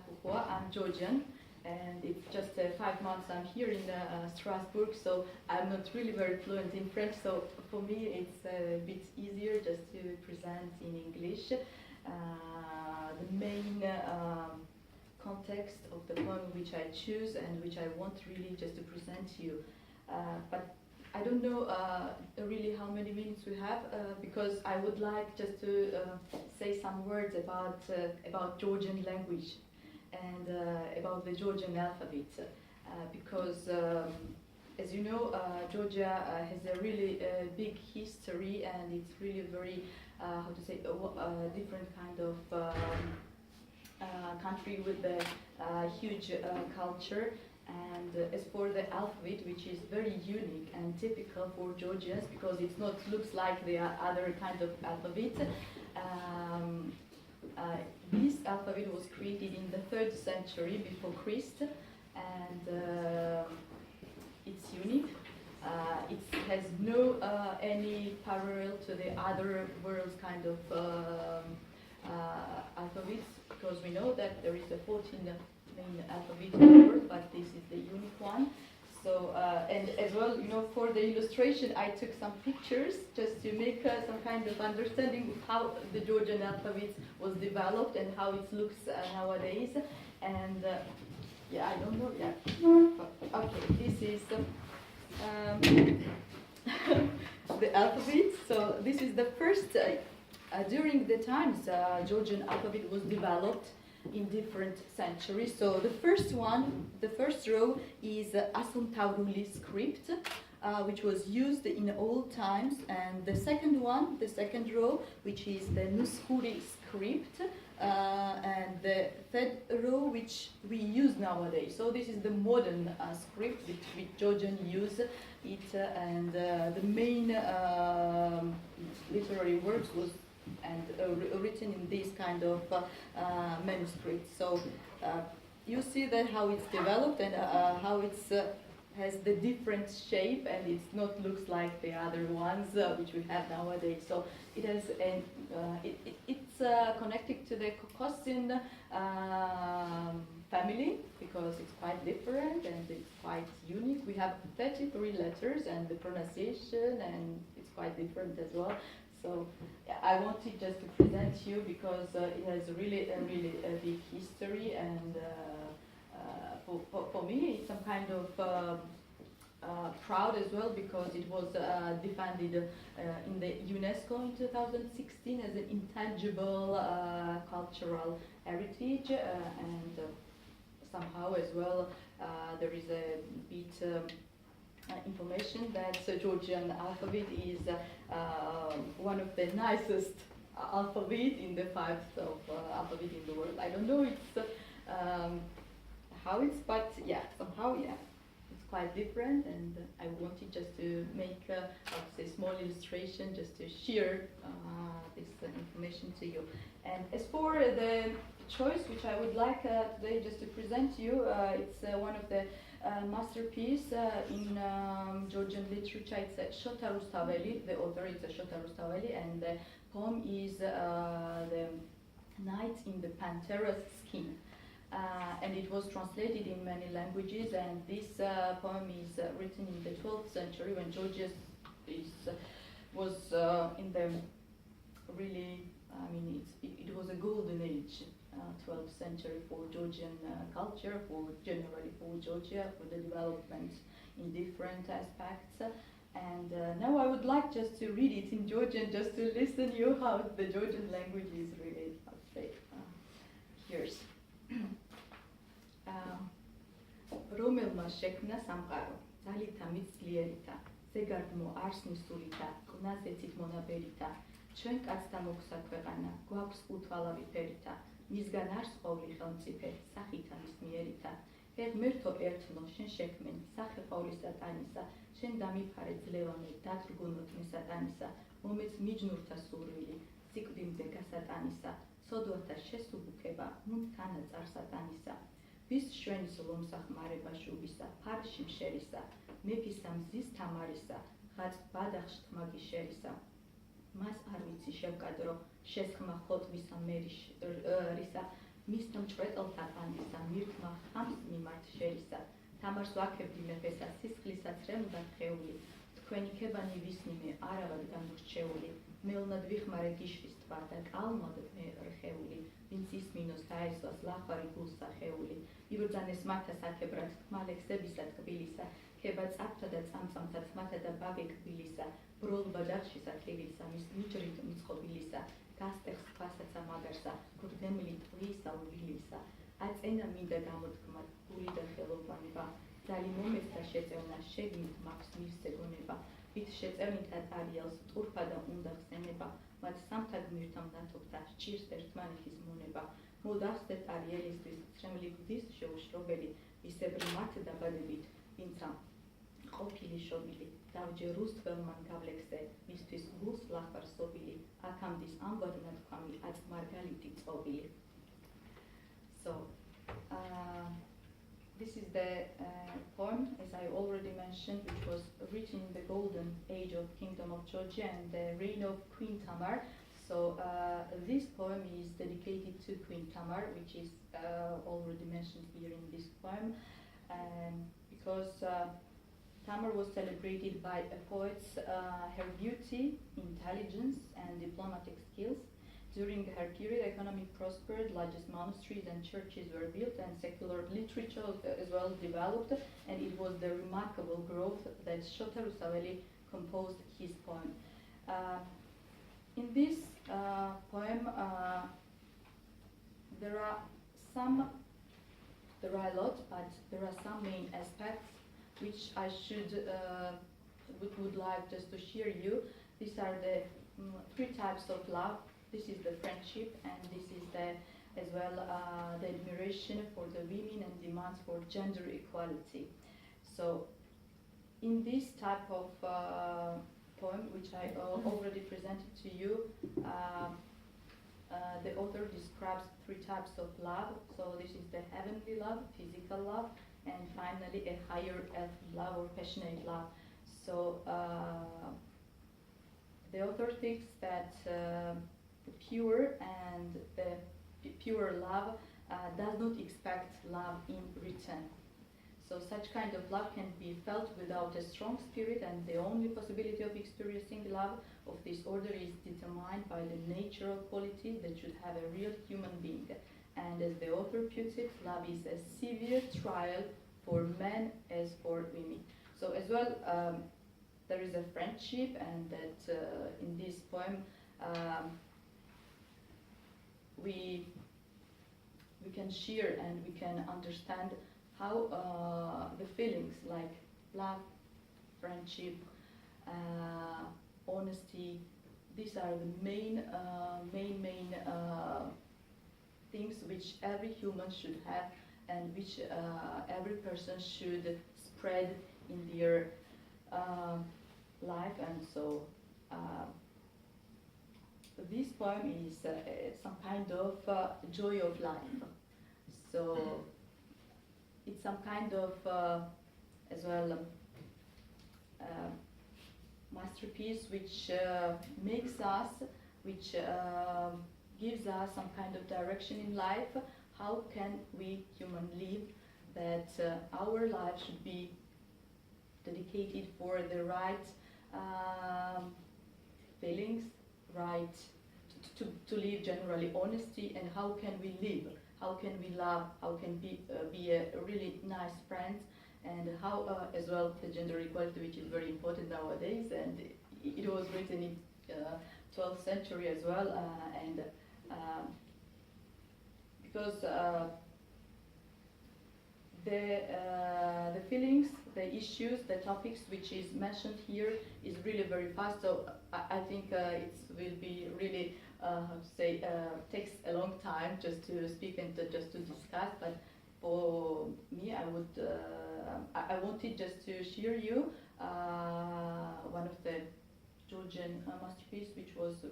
Fukua. I'm Georgian, and it's just 5 months I'm here in Strasbourg, so I'm not really very fluent in French, so for me it's a bit easier just to present in English. The main context of the poem which I choose and which I want really just to present to you. But I don't know really how many minutes we have because I would like just to say some words about Georgian language and about the Georgian alphabet because as you know Georgia has a really big history and it's really very how to say different kind of country with a huge culture. And as for the alphabet, which is very unique and typical for Georgians because it not looks like the other kind of alphabet, this alphabet was created in the 3rd century before Christ, and it's unique. It has no any parallel to the other world's kind of alphabets because we know that there is a 14 main alphabet in the world, but this is the unique one. So, and as well, you know, for the illustration, I took some pictures just to make some kind of understanding of how the Georgian alphabet was developed and how it looks nowadays. And yeah, I don't know yet. Okay, this is the alphabet. So this is the first. During the times, Georgian alphabet was developed in different centuries. So the first one, the first row is Asomtavruli script, which was used in old times, and the second one, the second row, which is the Nuskhuri script, and the third row, which we use nowadays. So this is the modern script which Georgian use it, and the main literary works was written in this kind of manuscript. So you see that how it's developed and how it's has the different shape and it's not looks like the other ones which we have nowadays. So it has an it's connected to the Caucasian family because it's quite different and it's quite unique. We have 33 letters and the pronunciation and it's quite different as well. So yeah, I wanted just to present you because it has really a big history, and for me it's some kind of proud as well because it was defended in the UNESCO in 2016 as an intangible cultural heritage, and somehow as well there is a bit information that Georgian alphabet is one of the nicest alphabet in the 5th of alphabet in the world. I don't know it's how it's, but yeah, somehow yeah, it's quite different, and I wanted just to make a small illustration just to share this information to you. And as for the choice which I would like today just to present to you, it's one of the masterpiece in Georgian literature. It's Shota Rustaveli. The author is Shota Rustaveli, and the poem is The Night in the Panthera's Skin. And it was translated in many languages, and this poem is written in the 12th century when Georgia was in the really, I mean, it was a golden age. 12th century for Georgian culture, for generally for Georgia, for the development in different aspects. And now I would like just to read it in Georgian, just to listen you how the Georgian language is really, how to say, here's. რომელმა შექმნა სამყარო, ძალითა მიწლიერითა, ზეგარდმო არსნის სულითა, ყნაზე ცით მონაბერითა, ჩვენ კაცთა მოგვსა ქვეყანა, გვაქვს უთვალავი ფერითა, მისგან არს ყოვლი ხელმწიფე, სახითა მისმიერითა. ღმერთო ერთნო, შენ შექმენ, სახე ყოვლისა ტანისა, შენ დამიფარე ძლევამე, დათრგუნოთ მე სატანისა, მომეც მიჯნურთა სურვილი, სიკვდიმდე გასატანისა, სოდვათა შესუბუქება, ნუ თანაწარ სატანისა. ვის შვენის ლომსახმარება შუბისა, ფარში მშერისა, მეფისა მზის თამარისა, ღაც ბადახშ თმაგი შერისა. მას არ ვიცი შევკადრო, შესხმა ხოტვისა მერიშ რისა, მისთან ჭრეტელთა პანდისა მირთმა ხამს მიმართ შეისა თამარს ვაქებდი მეფესა სისხლისაც რემდა ხეული თქვენი ქებანი ვისნიმე არავად გამორჩეული მელნად ვიხმარე გიშვის თვა და კალმად მე რხეული ვინც ისმინოს დაესვას ლახვარი გულსახეული იბრძანეს მათა საქებრად თქმა ლექსებისა თკბილისა ქება წაფთა და წამწამთა თმათა და ბაგე კბილისა ბროლბა დახშისა კივილსა მის მიჯრით მიწყობილისა გასტეხს ქვასაცა მაგარსა გურდემლი ტყვისა ვილისა აწენა მინდა გამოთქმად გული და ხელოვანება ძალი მომეცდა შეწევნა შეგნით მაქვს მისეგონება ვით შეწევნით ატარიელს ტურფა და უნდა ხსენება მათ სამთა გმირთა მნათობთა სჭირს ერთმანეთის მონება მოდახსდეთ არიელისთვის ცრემლი გდის შეუშრობელი ისებრი მათ დაბადებით ვინცა ყოფილი შობილი დავჯე რუსთველმან გავლექსე მისთვის გულს ლახვარ სობილი აქამდის ამბად ნათქვამი აწ მარგალიტი წობილი. So this is the poem, as I already mentioned, which was written in the golden age of Kingdom of Georgia and the reign of Queen Tamar. So this poem is dedicated to Queen Tamar, which is already mentioned here in this poem, and because Tamar was celebrated by poets, her beauty, intelligence, and diplomatic skills. During her period, economy prospered, largest monasteries and churches were built, and secular literature as well developed, and it was the remarkable growth that Shota Rusaveli composed his poem. In this poem, there are a lot, but there are some main aspects which I would like just to share you. These are the three types of love. This is the friendship, and this is as well the admiration for the women and demands for gender equality. So in this type of poem, which I already presented to you, the author describes three types of love. So this is the heavenly love, physical love, and finally a higher earthly love or passionate love. So the author thinks that the pure and the pure love does not expect love in return. So such kind of love can be felt without a strong spirit, and the only possibility of experiencing love of this order is determined by the natural quality that should have a real human being. And as the author puts it, love is a severe trial for men as for women. So as well, there is a friendship, and that in this poem we can share and we can understand how the feelings like love, friendship, honesty, these are the main things which every human should have, and which every person should spread in their life. And so this poem is some kind of joy of life. So it's some kind of as well masterpiece which makes us, which gives us some kind of direction in life. How can we human live that our life should be dedicated for the right feelings, right to live generally honesty, and how can we live, how can we love, how can be a really nice friend, and how as well the gender equality, which is very important nowadays, and it was written in 12th century as well, and because the feelings, the issues, the topics which is mentioned here is really very fast. So I think it will be really takes a long time just to speak and just to discuss. But for me, I wanted just to share you one of the Georgian masterpiece, which was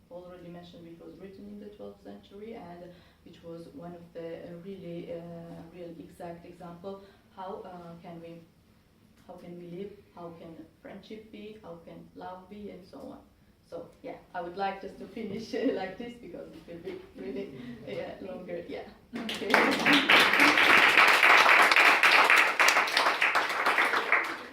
already mentioned, which was written in the 12th century, and which was one of the really real exact example how can we live, how can friendship be, how can love be, and so on. So yeah, I would like just to finish like this because it will be really longer. Yeah. Okay.